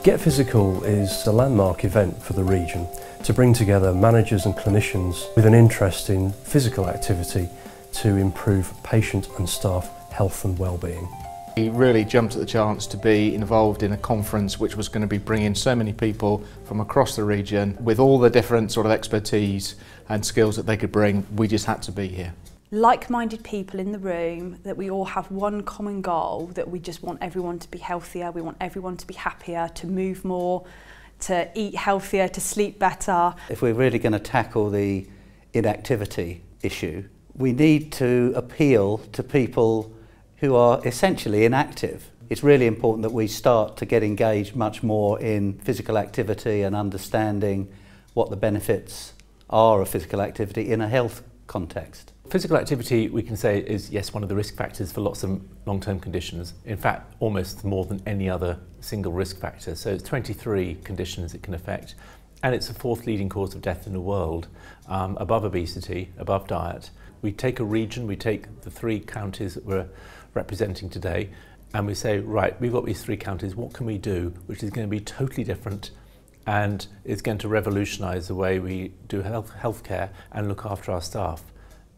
Get Physical is a landmark event for the region to bring together managers and clinicians with an interest in physical activity to improve patient and staff health and wellbeing. We really jumped at the chance to be involved in a conference which was going to be bringing so many people from across the region with all the different sort of expertise and skills that they could bring. We just had to be here. Like-minded people in the room, that we all have one common goal, that we just want everyone to be healthier, we want everyone to be happier, to move more, to eat healthier, to sleep better. If we're really going to tackle the inactivity issue, we need to appeal to people who are essentially inactive. It's really important that we start to get engaged much more in physical activity and understanding what the benefits are of physical activity in a health context. Physical activity, we can say, is yes, one of the risk factors for lots of long-term conditions. In fact, almost more than any other single risk factor. So it's 23 conditions it can affect, and it's the fourth leading cause of death in the world, above obesity, above diet. We take a region, we take the 3 counties that we're representing today, and we say, right, we've got these 3 counties, what can we do which is going to be totally different and is going to revolutionise the way we do healthcare and look after our staff?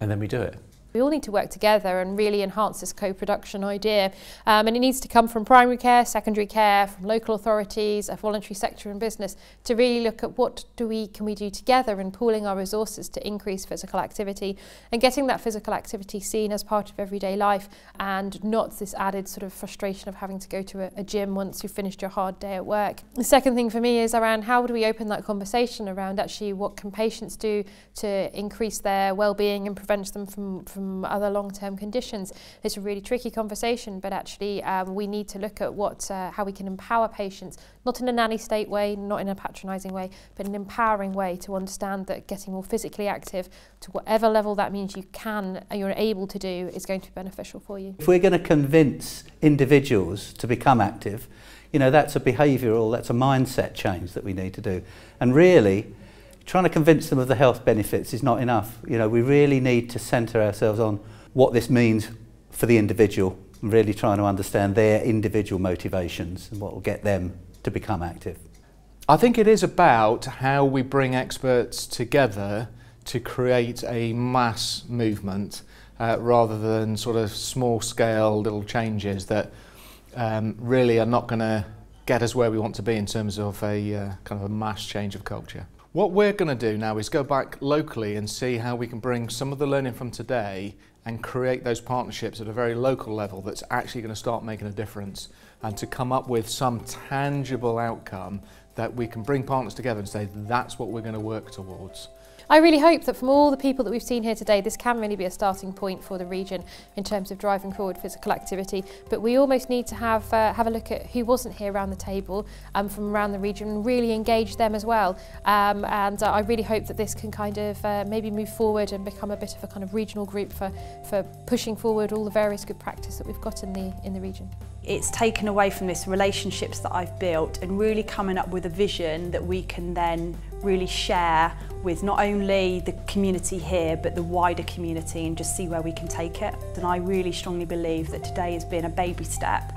And then we do it. We all need to work together and really enhance this co-production idea, and it needs to come from primary care, secondary care, from local authorities, a voluntary sector and business, to really look at what can we do together in pooling our resources to increase physical activity and getting that physical activity seen as part of everyday life and not this added sort of frustration of having to go to a gym once you've finished your hard day at work. The second thing for me is around how do we open that conversation around actually what can patients do to increase their well-being and prevent them from other long-term conditions. It's a really tricky conversation, but actually we need to look at how we can empower patients, not in a nanny state way, not in a patronising way, but an empowering way to understand that getting more physically active to whatever level that means you're able to do is going to be beneficial for you. If we're going to convince individuals to become active, you know, that's a behavioural, that's a mindset change that we need to do. And really, trying to convince them of the health benefits is not enough. You know, we really need to centre ourselves on what this means for the individual and really trying to understand their individual motivations and what will get them to become active. I think it is about how we bring experts together to create a mass movement rather than sort of small scale little changes that really are not going to get us where we want to be in terms of a kind of a mass change of culture. What we're going to do now is go back locally and see how we can bring some of the learning from today and create those partnerships at a very local level that's actually going to start making a difference, and to come up with some tangible outcome that we can bring partners together and say that's what we're going to work towards. I really hope that from all the people that we've seen here today, this can really be a starting point for the region in terms of driving forward physical activity. But we almost need to have a look at who wasn't here around the table from around the region and really engage them as well. And I really hope that this can kind of maybe move forward and become a bit of a kind of regional group for pushing forward all the various good practice that we've got in the region. It's taken away from this relationships that I've built and really coming up with a vision that we can then really share with not only the community here but the wider community and just see where we can take it. And I really strongly believe that today has been a baby step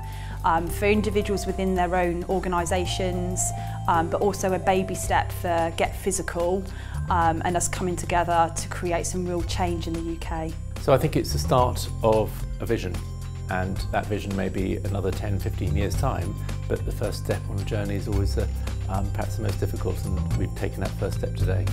for individuals within their own organisations, but also a baby step for Get Physical and us coming together to create some real change in the UK. So I think it's the start of a vision, and that vision may be another 10, 15 years' time, but the first step on the journey is always perhaps the most difficult, and we've taken that first step today.